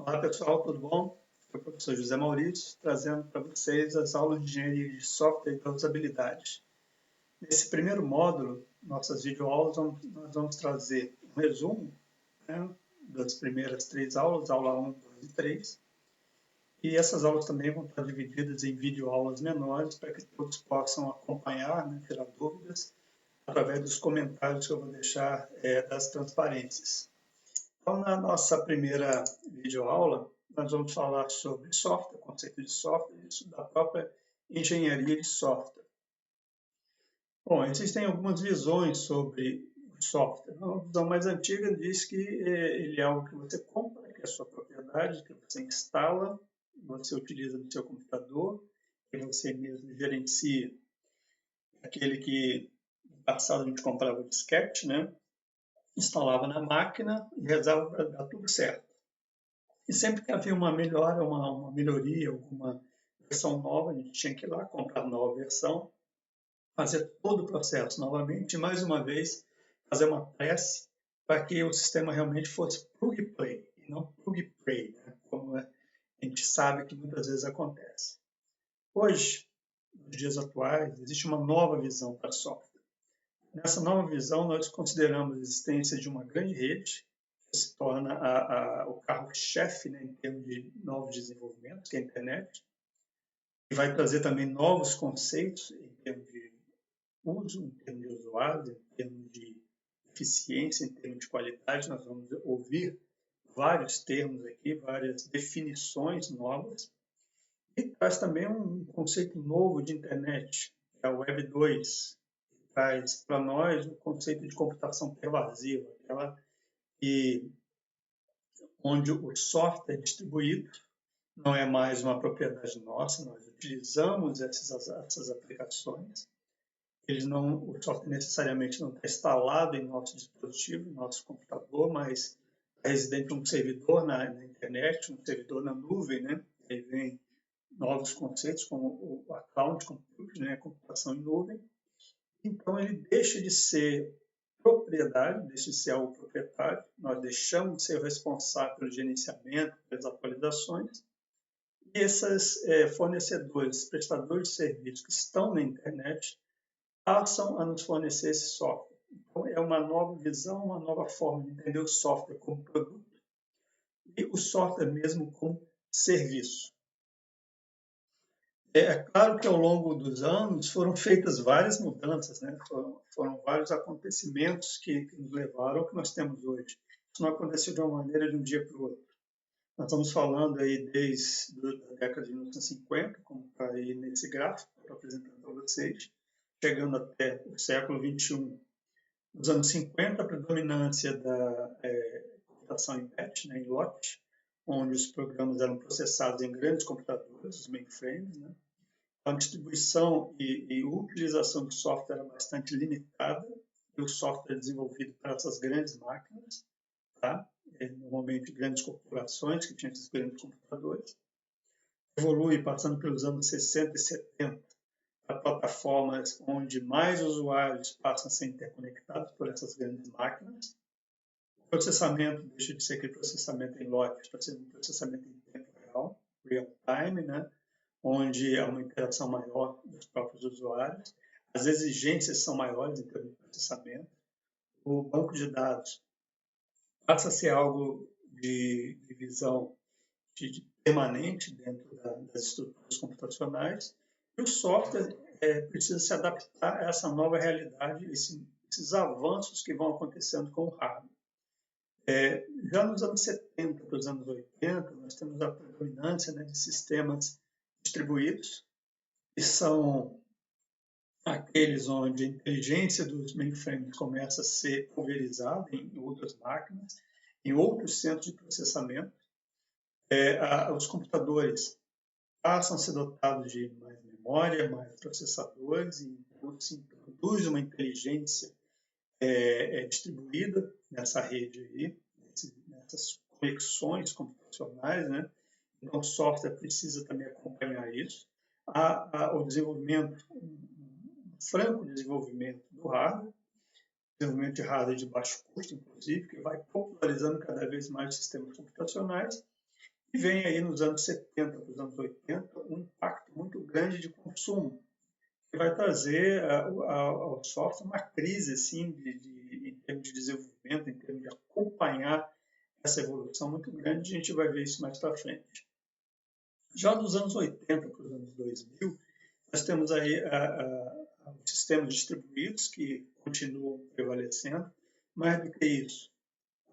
Olá pessoal, tudo bom? Eu sou o professor José Maurício, trazendo para vocês as aulas de engenharia de software e usabilidade. Nesse primeiro módulo, nossas videoaulas, nós vamos trazer um resumo, né, das primeiras 3 aulas, aula 1, 2 e 3. E essas aulas também vão estar divididas em videoaulas menores para que todos possam acompanhar, né, tirar dúvidas, através dos comentários que eu vou deixar das transparências. Então, na nossa primeira videoaula, nós vamos falar sobre software, conceito de software, isso da própria engenharia de software. Bom, existem algumas visões sobre o software. A visão mais antiga diz que ele é algo que você compra, que é a sua propriedade, que você instala, você utiliza no seu computador, que você mesmo gerencia. Aquele que no passado a gente comprava o disquete, né? Instalava na máquina e rezava para dar tudo certo. E sempre que havia uma melhora, uma melhoria, alguma versão nova, a gente tinha que ir lá comprar a nova versão, fazer todo o processo novamente e, mais uma vez, fazer uma prece para que o sistema realmente fosse plug and play, e não plug and play, né? Como a gente sabe que muitas vezes acontece. Hoje, nos dias atuais, existe uma nova visão para software. Nessa nova visão, nós consideramos a existência de uma grande rede, que se torna o carro-chefe, né, em termos de novos desenvolvimentos, que é a internet, e vai trazer também novos conceitos em termos de uso, em termos de usuário, em termos de eficiência, em termos de qualidade. Nós vamos ouvir vários termos aqui, várias definições novas, e traz também um conceito novo de internet, que é a Web 2, traz para nós o conceito de computação pervasiva, aquela que, onde o software é distribuído, não é mais uma propriedade nossa, nós utilizamos essas aplicações, o software necessariamente não está instalado em nosso dispositivo, em nosso computador, mas é residente em um servidor na internet, um servidor na nuvem, né? Aí vem novos conceitos como o cloud computing, né? A computação em nuvem. Então, ele deixa de ser propriedade, deixa de ser algo proprietário, nós deixamos de ser responsável pelo gerenciamento, pelas atualizações, e esses fornecedores, prestadores de serviços que estão na internet, passam a nos fornecer esse software. Então, é uma nova visão, uma nova forma de entender o software como produto e o software mesmo como serviço. É claro que ao longo dos anos foram feitas várias mudanças, né? Foram vários acontecimentos que nos levaram ao que nós temos hoje. Isso não aconteceu de uma maneira de um dia para o outro. Nós estamos falando aí desde a década de 1950, como está aí nesse gráfico que estou apresentando para vocês, chegando até o século XXI. Nos anos 50, a predominância da computação em batch, né, em lote, onde os programas eram processados em grandes computadores, os mainframes, né? A distribuição e utilização de software era bastante limitada, e o software desenvolvido para essas grandes máquinas, tá? Normalmente grandes corporações que tinham esses grandes computadores. Evolui passando pelos anos 60 e 70 para plataformas onde mais usuários passam a ser interconectados por essas grandes máquinas. O processamento deixa de ser aquele processamento em lotes para ser um processamento em tempo real, real time, né? Onde há uma interação maior dos próprios usuários, as exigências são maiores em termos de processamento, o banco de dados passa a ser algo de visão permanente dentro das estruturas computacionais, e o software precisa se adaptar a essa nova realidade, esses avanços que vão acontecendo com o hardware. Já nos anos 70 para os anos 80, nós temos a predominância, né, de sistemas distribuídos, que são aqueles onde a inteligência dos mainframes começa a ser pulverizada em outras máquinas, em outros centros de processamento. Os computadores passam a ser dotados de mais memória, mais processadores, e então se introduz uma inteligência distribuída nessa rede aí, nessas conexões computacionais, né? Então, o software precisa também acompanhar isso. O desenvolvimento, um franco desenvolvimento do hardware, desenvolvimento de hardware de baixo custo, inclusive, que vai popularizando cada vez mais sistemas computacionais, E vem aí nos anos 70 para os anos 80 um impacto muito grande de consumo, que vai trazer ao software uma crise assim, em termos de desenvolvimento, em termos de acompanhar essa evolução muito grande. A gente vai ver isso mais para frente. Já dos anos 80 para os anos 2000, nós temos aí os sistemas distribuídos que continuam prevalecendo. Mais do que isso,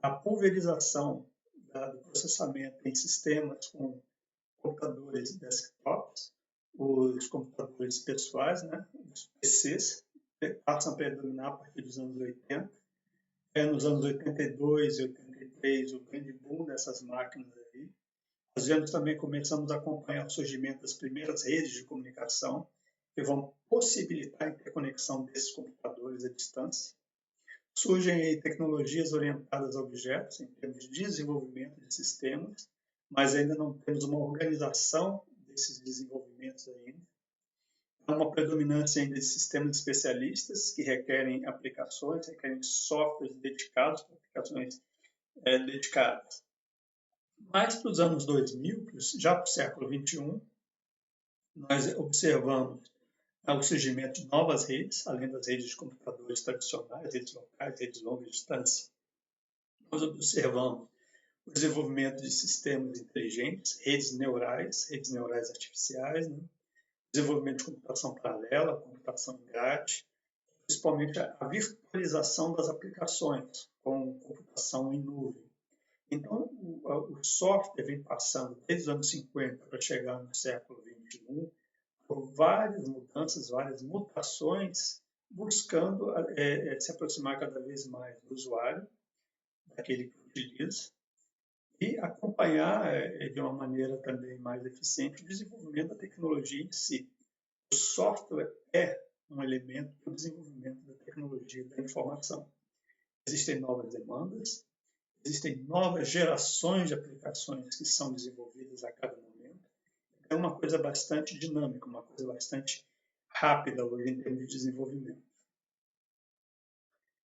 a pulverização do processamento em sistemas com computadores desktops, os computadores pessoais, né, os PCs, passam a predominar a partir dos anos 80. Nos anos 82 e 83, o grande boom dessas máquinas aí. Nós também começamos a acompanhar o surgimento das primeiras redes de comunicação, que vão possibilitar a interconexão desses computadores à distância. Surgem aí tecnologias orientadas a objetos, em termos de desenvolvimento de sistemas, mas ainda não temos uma organização desses desenvolvimentos ainda. Há uma predominância ainda de sistemas especialistas que requerem aplicações, requerem softwares dedicados para aplicações dedicadas. Mas para os anos 2000, já para o século XXI, nós observamos o surgimento de novas redes, além das redes de computadores tradicionais, redes locais, redes de longa distância. Nós observamos o desenvolvimento de sistemas inteligentes, redes neurais artificiais, né? Desenvolvimento de computação paralela, computação em grade, principalmente a virtualização das aplicações com computação em nuvem. Então, o software vem passando desde os anos 50 para chegar no século XXI por várias mudanças, várias mutações, buscando se aproximar cada vez mais do usuário, daquele que utiliza, e acompanhar de uma maneira também mais eficiente o desenvolvimento da tecnologia em si. O software é um elemento do desenvolvimento da tecnologia da informação. Existem novas demandas, existem novas gerações de aplicações que são desenvolvidas a cada momento. É uma coisa bastante dinâmica, uma coisa bastante rápida hoje em termos de desenvolvimento.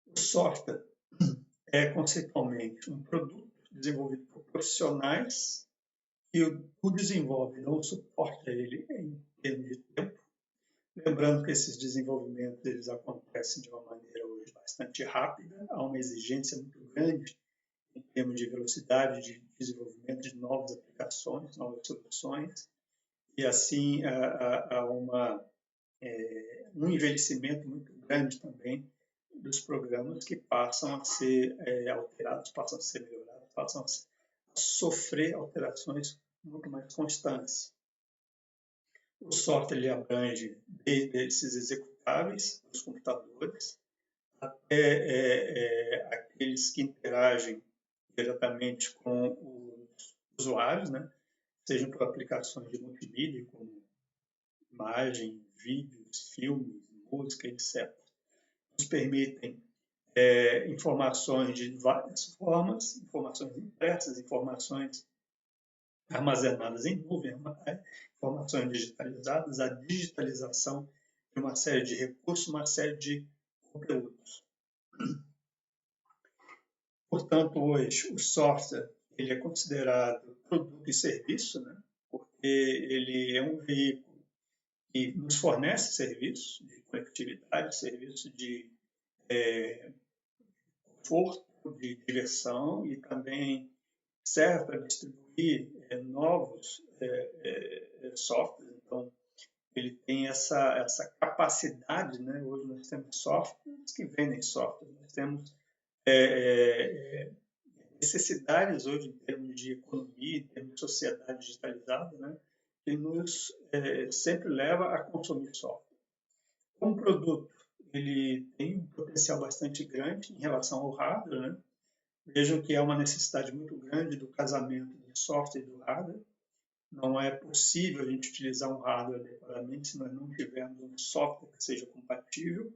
O software é conceitualmente um produto desenvolvido por profissionais que o desenvolvem, dão suporte a ele em termos de tempo. Lembrando que esses desenvolvimentos eles acontecem de uma maneira hoje bastante rápida, há uma exigência muito grande em termos de velocidade de desenvolvimento de novas aplicações, novas soluções, e assim há um envelhecimento muito grande também dos programas que passam a ser alterados, passam a ser melhorados, passam a sofrer alterações muito mais constantes. O software ele abrange desde esses executáveis, os computadores, até aqueles que interagem diretamente com os usuários, né? Sejam por aplicações de multimídia, como imagem, vídeos, filmes, música, etc. Nos permitem informações de várias formas, informações impressas, informações armazenadas em nuvem, informações digitalizadas, a digitalização de uma série de recursos, uma série de conteúdos. Portanto, hoje, o software ele é considerado produto e serviço, né? Porque ele é um veículo que nos fornece serviços de conectividade, serviços de conforto, de diversão, e também serve para distribuir novos softwares. Então, ele tem essa capacidade, né? Hoje nós temos softwares que vendem software, nós temos necessidades hoje em termos de economia, em termos de sociedade digitalizada, né? Que nos sempre leva a consumir software. Como produto, ele tem um potencial bastante grande em relação ao hardware, né? Vejam que há uma necessidade muito grande do casamento do software e do hardware. Não é possível a gente utilizar um hardware adequadamente se nós não tivermos um software que seja compatível.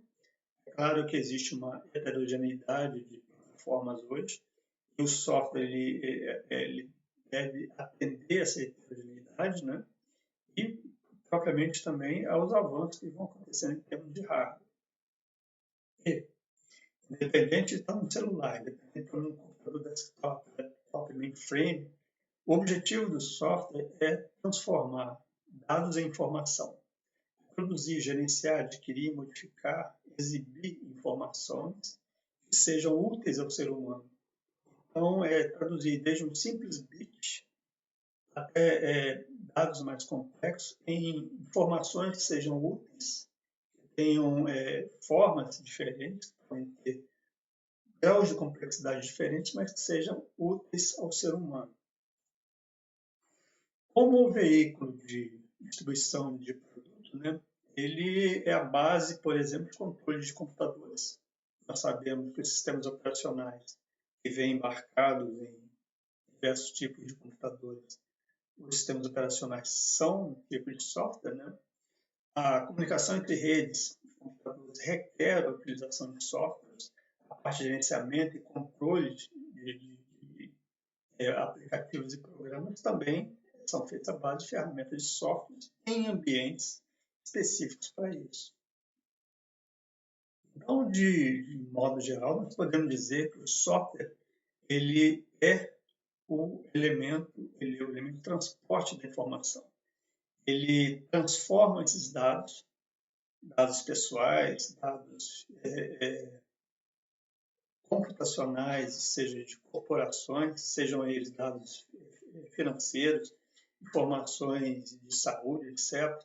É claro que existe uma heterogeneidade de plataformas hoje, e o software ele deve atender essa heterogeneidade, né? E, propriamente, também aos avanços que vão acontecendo em termos de hardware. E, independente de estar no celular, independente de estar no computador desktop, mainframe, O objetivo do software é transformar dados em informação, produzir, gerenciar, adquirir, modificar, exibir informações que sejam úteis ao ser humano. Então, traduzir desde um simples bit até dados mais complexos em informações que sejam úteis, que tenham formas diferentes, podem ter graus de complexidade diferentes, mas que sejam úteis ao ser humano. Como o veículo de distribuição de produto, né, ele é a base, por exemplo, de controle de computadores. Nós sabemos que os sistemas operacionais que vêm embarcados em diversos tipos de computadores, os sistemas operacionais são um tipo de software, né? A comunicação entre redes de computadores requer a utilização de softwares, a parte de gerenciamento e controle de aplicativos e programas também são feitos à base de ferramentas de softwares em ambientes específicos para isso. Então, de modo geral, nós podemos dizer que o software ele é o elemento de transporte da informação. Ele transforma esses dados pessoais, dados computacionais, seja de corporações, sejam eles dados financeiros, informações de saúde, etc.,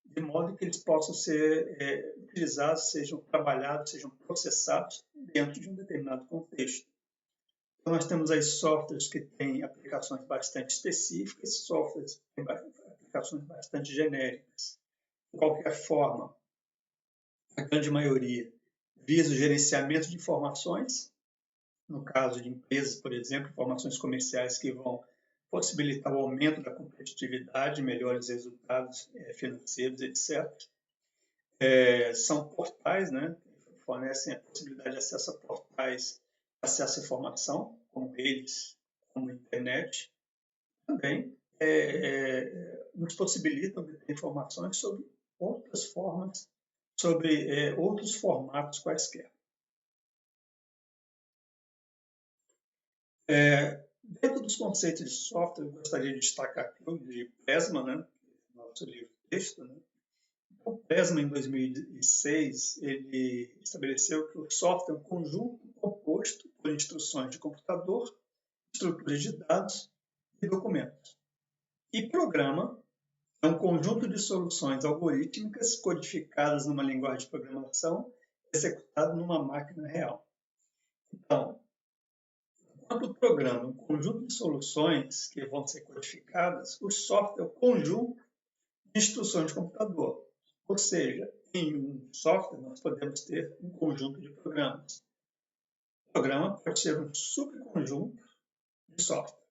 de modo que eles possam ser utilizados, sejam trabalhados, sejam processados dentro de um determinado contexto. Então, nós temos aí softwares que têm aplicações bastante específicas, softwares que têm aplicações bastante genéricas. De qualquer forma, a grande maioria visa o gerenciamento de informações, no caso de empresas, por exemplo, informações comerciais que vão possibilitar o aumento da competitividade, melhores resultados financeiros, etc. São portais, né, que fornecem a possibilidade de acesso a portais, acesso à informação, como redes, como a internet. Também nos possibilitam obter informações sobre outras formas, sobre outros formatos quaisquer. Dentro dos conceitos de software, eu gostaria de destacar aqui o de Pressman, né? Nosso livro texto. Né? O Pressman, em 2006, ele estabeleceu que o software é um conjunto composto por instruções de computador, estruturas de dados e documentos. E programa é um conjunto de soluções algorítmicas codificadas numa linguagem de programação executado numa máquina real. Então, quando o programa é um conjunto de soluções que vão ser codificadas, o software é um conjunto de instruções de computador. Ou seja, em um software nós podemos ter um conjunto de programas. O programa pode ser um subconjunto de software.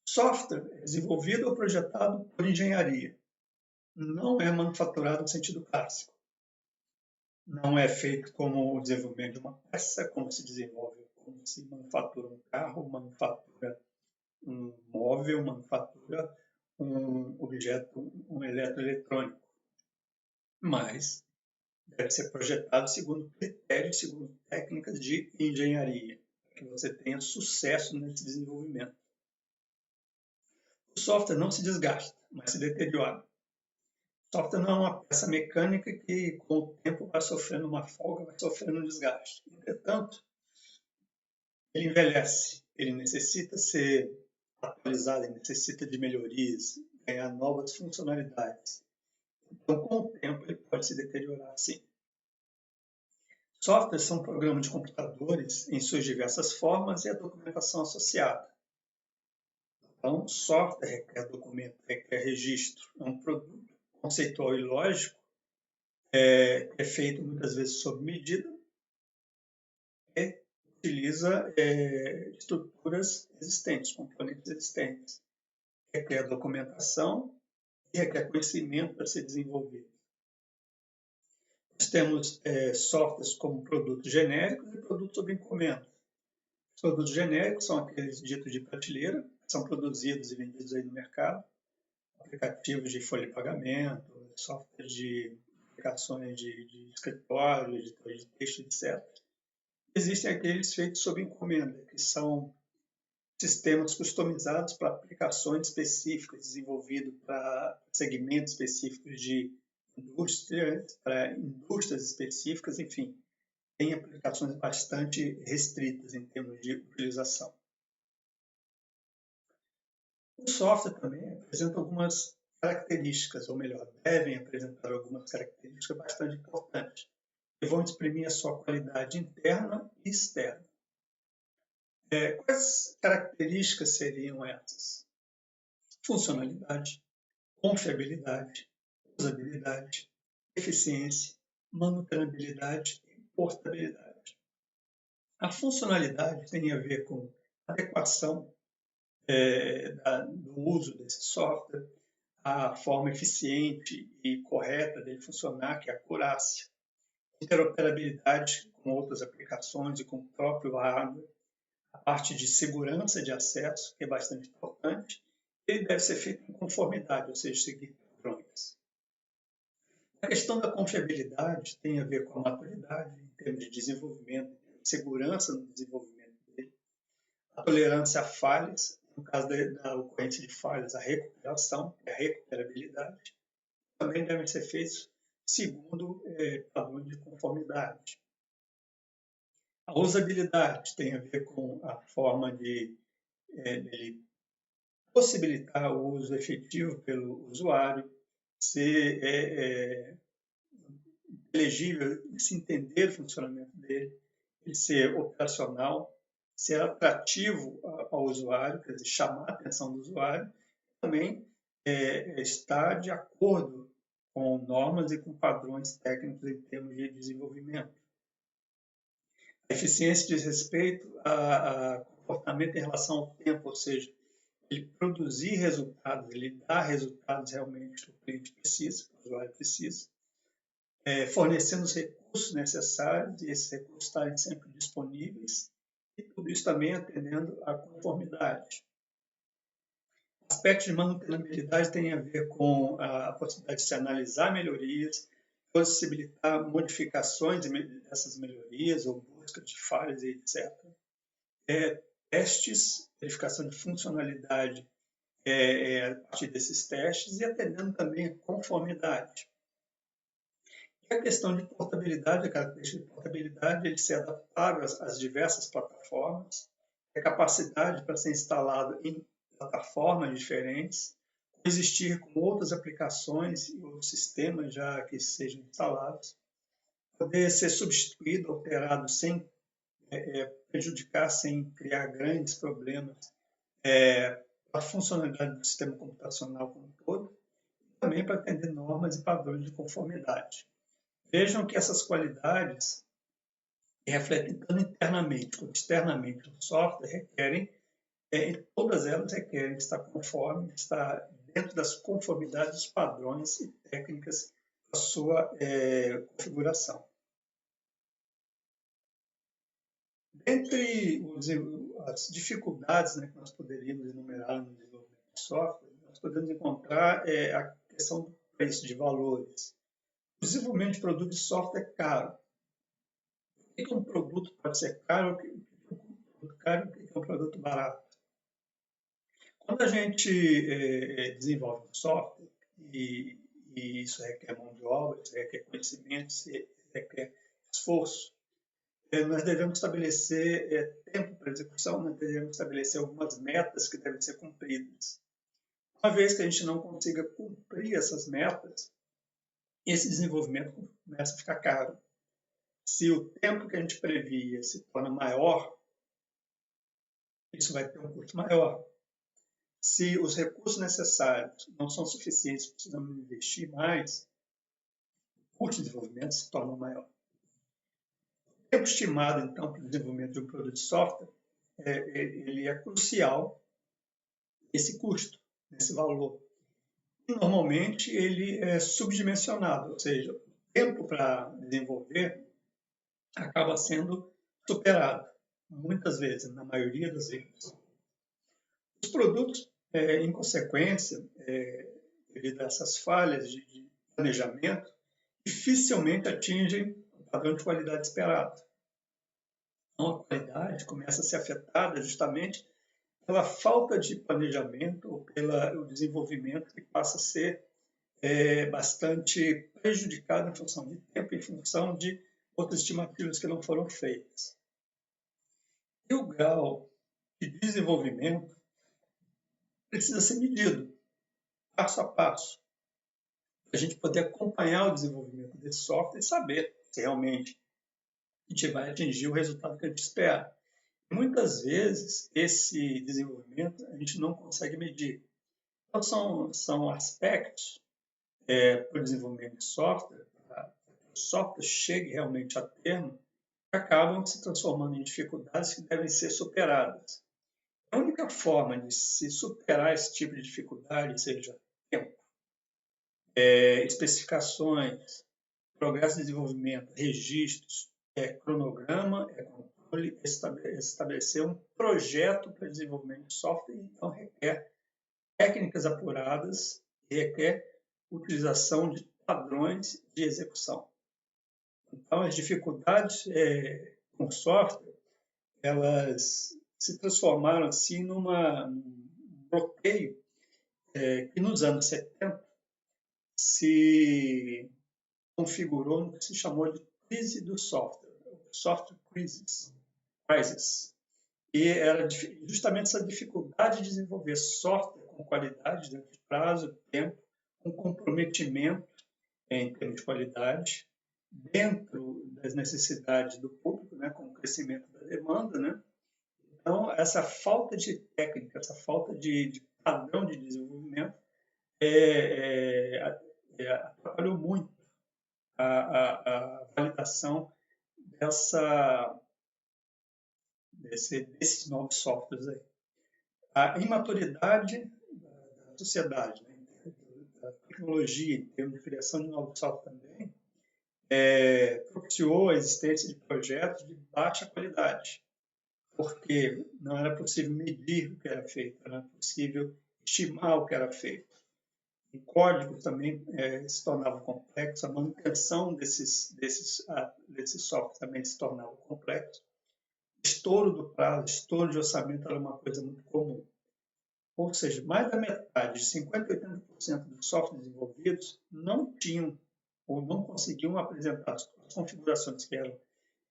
Software é desenvolvido ou projetado por engenharia. Não é manufaturado no sentido clássico. Não é feito como o desenvolvimento de uma peça, como se desenvolve, como se manufatura um carro, manufatura um móvel, manufatura um objeto, um eletroeletrônico. Mas deve ser projetado segundo critérios, segundo técnicas de engenharia, para que você tenha sucesso nesse desenvolvimento. O software não se desgasta, mas se deteriora. O software não é uma peça mecânica que, com o tempo, vai sofrendo uma folga, vai sofrendo um desgaste. Entretanto, ele envelhece, ele necessita ser atualizado, ele necessita de melhorias, ganhar novas funcionalidades. Então, com o tempo, ele pode se deteriorar, sim. Softwares são programas de computadores em suas diversas formas e a documentação associada. Então, software requer documento, requer registro. É um produto conceitual e lógico, é feito muitas vezes sob medida e utiliza estruturas existentes, componentes existentes. Requer documentação e requer conhecimento para ser desenvolvido. Nós temos softwares como produtos genéricos e produtos sob encomenda. Os produtos genéricos são aqueles ditos de prateleira, que são produzidos e vendidos aí no mercado. Aplicativos de folha de pagamento, softwares de aplicações de escritório, editores de texto, etc. Existem aqueles feitos sob encomenda, que são sistemas customizados para aplicações específicas, desenvolvidos para segmentos específicos de indústrias, para indústrias específicas, enfim, tem aplicações bastante restritas em termos de utilização. O software também apresenta algumas características, ou melhor, devem apresentar algumas características bastante importantes, que vão exprimir a sua qualidade interna e externa. Quais características seriam essas? Funcionalidade, confiabilidade, usabilidade, eficiência, manutenibilidade e portabilidade. A funcionalidade tem a ver com adequação do uso desse software, a forma eficiente e correta dele funcionar, que é a acurácia, interoperabilidade com outras aplicações e com o próprio hardware, a parte de segurança de acesso, que é bastante importante, ele deve ser feito em conformidade, ou seja, seguir padrões. A questão da confiabilidade tem a ver com a maturidade em termos de desenvolvimento, de segurança no desenvolvimento dele, a tolerância a falhas, no caso da ocorrência de falhas, a recuperação, a recuperabilidade, também devem ser feitos segundo padrões de conformidade. A usabilidade tem a ver com a forma de ele possibilitar o uso efetivo pelo usuário, ser inteligível, se entender o funcionamento dele, ele ser operacional, ser atrativo ao usuário, quer dizer, chamar a atenção do usuário, também estar de acordo com normas e com padrões técnicos em termos de desenvolvimento. A eficiência diz respeito a comportamento em relação ao tempo, ou seja, ele produzir resultados, ele dar resultados realmente que o cliente precisa, que o usuário precisa, fornecendo os recursos necessários e esses recursos estarem sempre disponíveis e tudo isso também atendendo à conformidade. Aspectos de manutenibilidade têm a ver com a possibilidade de se analisar melhorias, possibilitar modificações dessas melhorias ou busca de falhas e etc. Testes, verificação de funcionalidade a partir desses testes e atendendo também a conformidade. E a questão de portabilidade, a característica de portabilidade, ele ser adaptável às diversas plataformas, a capacidade para ser instalado em plataformas diferentes, coexistir com outras aplicações e outros sistemas já que sejam instalados, poder ser substituído, alterado sem prejudicar, sem criar grandes problemas a funcionalidade do sistema computacional como um todo, e também para atender normas e padrões de conformidade. Vejam que essas qualidades refletem tanto internamente como externamente no software, requerem, todas elas requerem estar conforme, estar dentro das conformidades dos padrões e técnicas da sua configuração. Dentre as dificuldades que nós poderíamos enumerar no desenvolvimento de software, nós podemos encontrar a questão do preço de valores. O desenvolvimento de produto de software é caro. Por que um produto pode ser caro? O que é um produto caro? O que é um produto barato? Quando a gente desenvolve um software, e isso requer mão de obra, isso requer conhecimento, isso requer esforço, nós devemos estabelecer tempo para execução, nós devemos estabelecer algumas metas que devem ser cumpridas. Uma vez que a gente não consiga cumprir essas metas, esse desenvolvimento começa a ficar caro. Se o tempo que a gente previa se torna maior, isso vai ter um custo maior. Se os recursos necessários não são suficientes, precisamos investir mais, o custo de desenvolvimento se torna maior. O tempo estimado, então, para o desenvolvimento de um produto de software, ele é crucial, esse custo, esse valor. E, normalmente, ele é subdimensionado, ou seja, o tempo para desenvolver acaba sendo superado, muitas vezes, na maioria das vezes. Os produtos, em consequência, devido a essas falhas de planejamento, dificilmente atingem o padrão de qualidade esperado. Então, a qualidade começa a ser afetada justamente pela falta de planejamento ou pelo desenvolvimento que passa a ser bastante prejudicado em função de tempo, em função de outras estimativas que não foram feitas. E o grau de desenvolvimento precisa ser medido, passo a passo, para a gente poder acompanhar o desenvolvimento desse software e saber se realmente a gente vai atingir o resultado que a gente espera. Muitas vezes, esse desenvolvimento a gente não consegue medir. Então, são aspectos para o desenvolvimento de software, para que o software chegue realmente a termo, que acabam se transformando em dificuldades que devem ser superadas. A única forma de se superar esse tipo de dificuldade, seja tempo, especificações, progresso de desenvolvimento, registros, cronograma, controle, estabelecer um projeto para desenvolvimento de software, então requer técnicas apuradas e requer utilização de padrões de execução. Então, as dificuldades com software, elas se transformaram assim num bloqueio que nos anos 70 se configurou no que se chamou de crise do software, software crisis. E era justamente essa dificuldade de desenvolver software com qualidade, dentro de prazo, tempo, com comprometimento em termos de qualidade, dentro das necessidades do público, né, com o crescimento da demanda, né? Então, essa falta de técnica, essa falta de padrão de desenvolvimento atrapalhou muito a validação desses novos softwares aí. A imaturidade da sociedade, né, da tecnologia, em termos de criação de novos softwares também, propiciou a existência de projetos de baixa qualidade, porque não era possível medir o que era feito, não era possível estimar o que era feito. O código também se tornava complexo, a manutenção desses softwares também se tornava complexo. Estouro do prazo, estouro de orçamento era uma coisa muito comum. Ou seja, mais da metade, de 50% a 80% dos softwares desenvolvidos não tinham ou não conseguiam apresentar as configurações que eram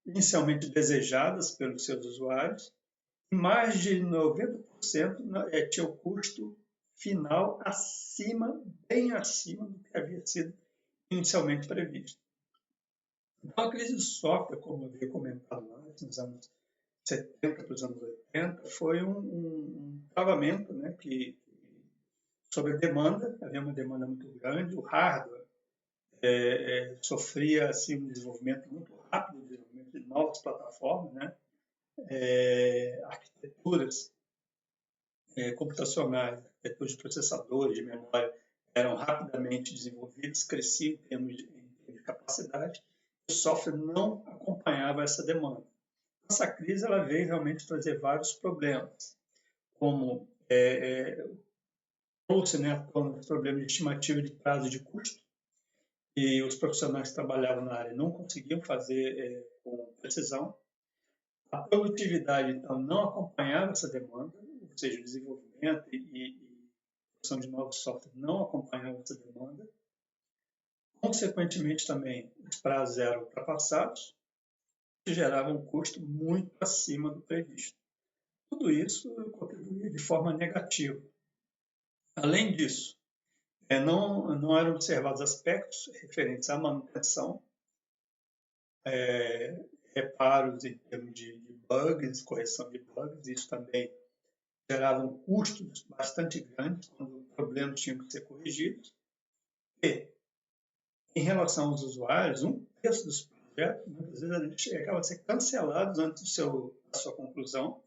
inicialmente desejadas pelos seus usuários, e mais de 90% tinha o custo final bem acima do que havia sido inicialmente previsto. Então, a crise do software, como eu havia comentado antes, nos anos 70 para os anos 80, foi um travamento, né, sobre a demanda, havia uma demanda muito grande, o hardware sofria assim, um desenvolvimento muito rápido, o desenvolvimento de novas plataformas, né, arquiteturas computacionais, arquiteturas de processadores, de memória, eram rapidamente desenvolvidas, cresciam em termos de capacidade, o software não acompanhava essa demanda. Essa crise ela veio realmente trazer vários problemas, como trouxe, né, à tona os problemas de estimativa de prazo de custo, e os profissionais que trabalhavam na área não conseguiam fazer com precisão. A produtividade, então, não acompanhava essa demanda, ou seja, o desenvolvimento e produção de novos softwares não acompanhavam essa demanda. Consequentemente, também, os prazos eram ultrapassados, que gerava um custo muito acima do previsto. Tudo isso contribuía de forma negativa. Além disso, não eram observados aspectos referentes à manutenção, reparos em termos de bugs, correção de bugs, isso também gerava custos bastante grandes quando problemas tinham que ser corrigidos. E, em relação aos usuários, um terço dos projetos, muitas vezes, chegava a ser cancelados antes da sua conclusão,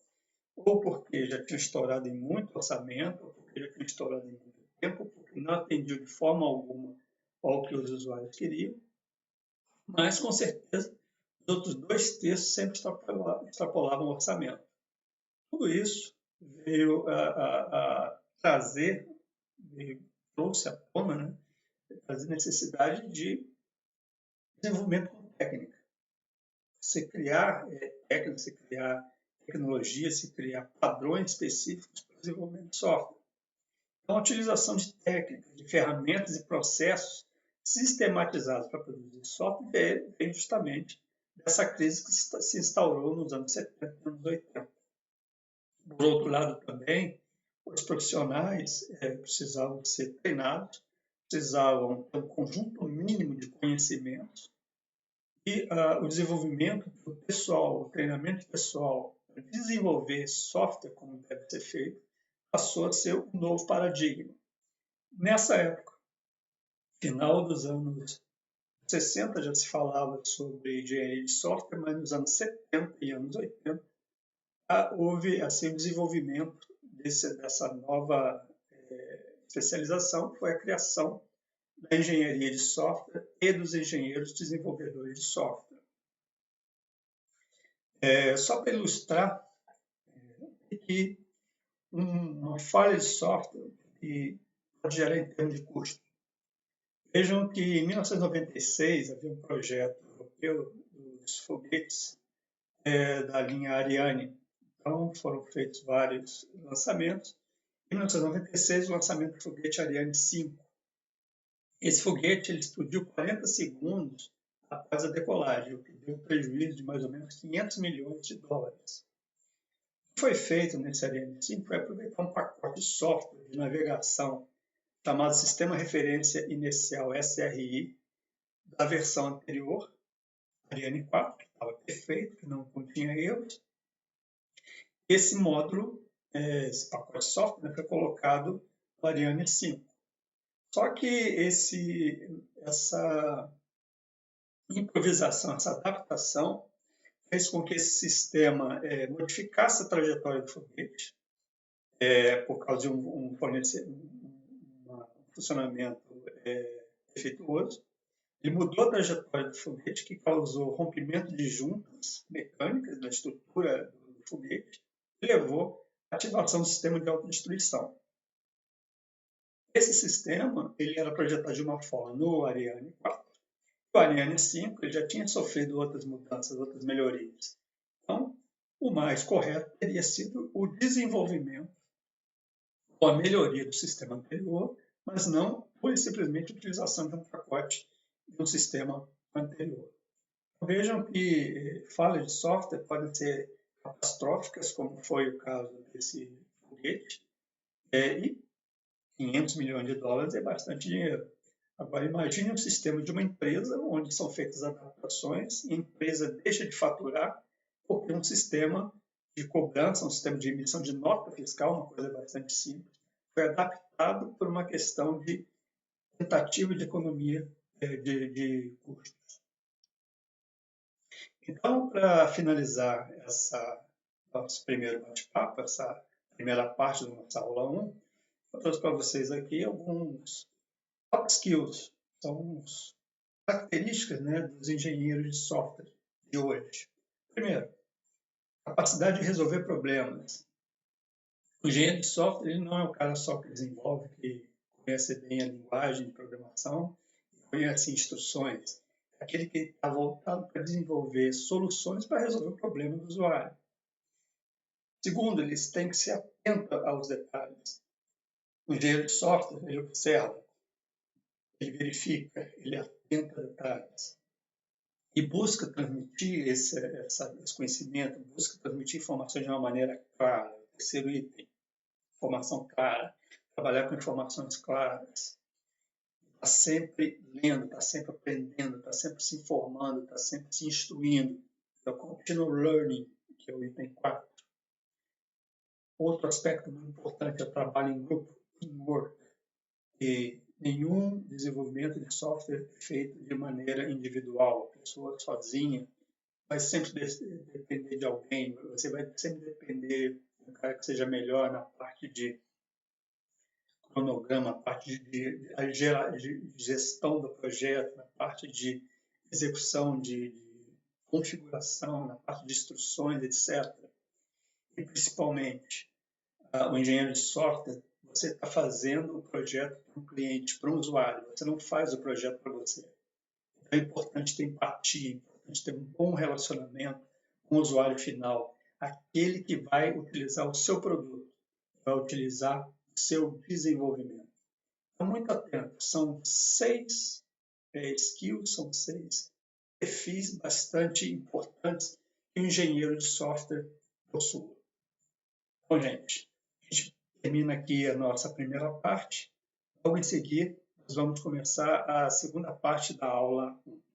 ou porque já tinha estourado em muito orçamento, ou porque já tinha estourado em muito tempo, porque não atendiam de forma alguma ao que os usuários queriam. Mas, com certeza, os outros 2/3 sempre extrapolavam o orçamento. Tudo isso veio a trazer, trouxe à tona, né, trazer necessidade de desenvolvimento com técnica. Você criar técnica, você criar tecnologia, se criar padrões específicos para o desenvolvimento de software. Então, a utilização de técnicas, de ferramentas e processos sistematizados para produzir software vem justamente dessa crise que se instaurou nos anos 70 e anos 80. Por outro lado, também, os profissionais precisavam ser treinados, precisavam ter um conjunto mínimo de conhecimentos e o desenvolvimento do pessoal, o treinamento pessoal para desenvolver software como deve ser feito, passou a ser um novo paradigma. Nessa época, final dos anos 60, já se falava sobre engenharia de software, mas nos anos 70 e anos 80 houve assim, o desenvolvimento dessa nova especialização, que foi a criação da engenharia de software e dos engenheiros desenvolvedores de software. Só para ilustrar que uma falha de software que pode gerar em termos de custo. Vejam que em 1996 havia um projeto europeu dos foguetes da linha Ariane. Então foram feitos vários lançamentos. Em 1996 o lançamento do foguete Ariane 5. Esse foguete ele explodiu 40 segundos após a decolagem, o que deu um prejuízo de mais ou menos 500 milhões de dólares. O que foi feito nesse Ariane 5 foi aproveitar um pacote de software de navegação chamado Sistema Referência Inicial SRI, da versão anterior, Ariane 4, que estava perfeito, que não continha erros. Esse módulo, esse pacote de software, foi colocado no Ariane 5. Só que essa improvisação, essa adaptação, fez com que esse sistema modificasse a trajetória do foguete, por causa de um funcionamento defeituoso. Ele mudou a trajetória do foguete, que causou rompimento de juntas mecânicas da estrutura do foguete e levou à ativação do sistema de autodestruição. Esse sistema ele era projetado de uma forma no Ariane 4. O Ariane 5 ele já tinha sofrido outras mudanças, outras melhorias. Então, o mais correto teria sido o desenvolvimento ou a melhoria do sistema anterior, mas não simplesmente a utilização de um pacote de um sistema anterior. Vejam que falhas de software podem ser catastróficas, como foi o caso desse foguete, e 500 milhões de dólares é bastante dinheiro. Agora, imagine um sistema de uma empresa onde são feitas adaptações e a empresa deixa de faturar porque um sistema de cobrança, um sistema de emissão de nota fiscal, uma coisa bastante simples, foi adaptado por uma questão de tentativa de economia de custos. Então, para finalizar nosso primeiro bate-papo, essa primeira parte da nossa aula 1, eu trouxe para vocês aqui alguns top skills, são características dos engenheiros de software de hoje. Primeiro, capacidade de resolver problemas. O engenheiro de software ele não é o cara só que desenvolve, que conhece bem a linguagem de programação, conhece instruções. É aquele que está voltado para desenvolver soluções para resolver o problema do usuário. Segundo, eles têm que ser atentos aos detalhes. O engenheiro de software ele observa, ele verifica, ele atenta a detalhes e busca transmitir esse conhecimento, busca transmitir informações de uma maneira clara. Terceiro item, informação clara, trabalhar com informações claras. Está sempre lendo, está sempre aprendendo, está sempre se informando, está sempre se instruindo. É o continual learning, que é o item 4. Outro aspecto muito importante é o trabalho em grupo, teamwork. E nenhum desenvolvimento de software é feito de maneira individual. A pessoa sozinha vai sempre depender de alguém. Você vai sempre depender de um cara que seja melhor na parte de cronograma, na parte de gestão do projeto, na parte de execução, de configuração, na parte de instruções, etc. E, principalmente, o engenheiro de software, você está fazendo o projeto para um cliente, para um usuário. Você não faz o projeto para você. Então, é importante ter empatia, é importante ter um bom relacionamento com o usuário final. aquele que vai utilizar o seu produto, vai utilizar o seu desenvolvimento. Então, muito atento, são 6 skills, são 6 perfis bastante importantes que o engenheiro de software possui. Bom, gente, a gente termina aqui a nossa primeira parte. Logo em seguida, nós vamos começar a segunda parte da aula 1.